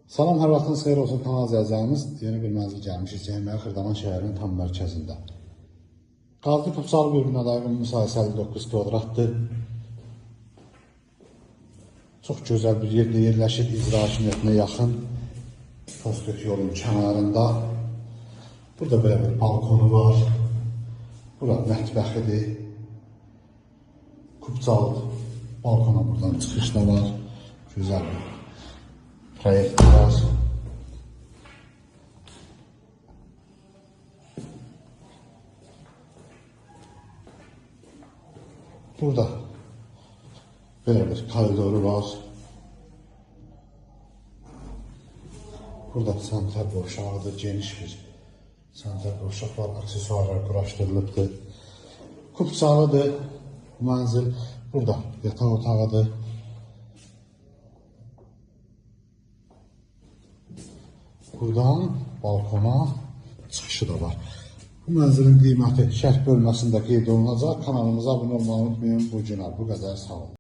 Salam, hər vaxtınız xeyir olsun kanal izləyicilərimiz. Yeni bir mənzil gəlmişik. Cəmiyyət Xırdaman şəhərinin tam mərkəzində. Qazlı Kupçalı bir binada ümumi sahəsi 59 kvadratdır. Çox gözəl bir yerdə yerləşir, icra hakimiyyətinə yaxın. Prospekt yolun kənarında. Burada belə bir balkonu var. Burada mətbəxidir. Kupçalı balkona buradan çıxış da var. Gözəl bir proyekt var. Burada böyle bir koridoru var. Burada sanitar boşağıdır, geniş bir sanitar boşaq var, aksesuarlar quraşdırılıbdır. Kupçalıdır mənzil. Burada yataq otağıdır. Buradan balkona çıxışı da var. Bu mənzilin qiyməti şərh bölməsində qeyd olunacaq. Kanalımıza abunə olmayı unutmayın. Bu günə bu qədər, sağ olun.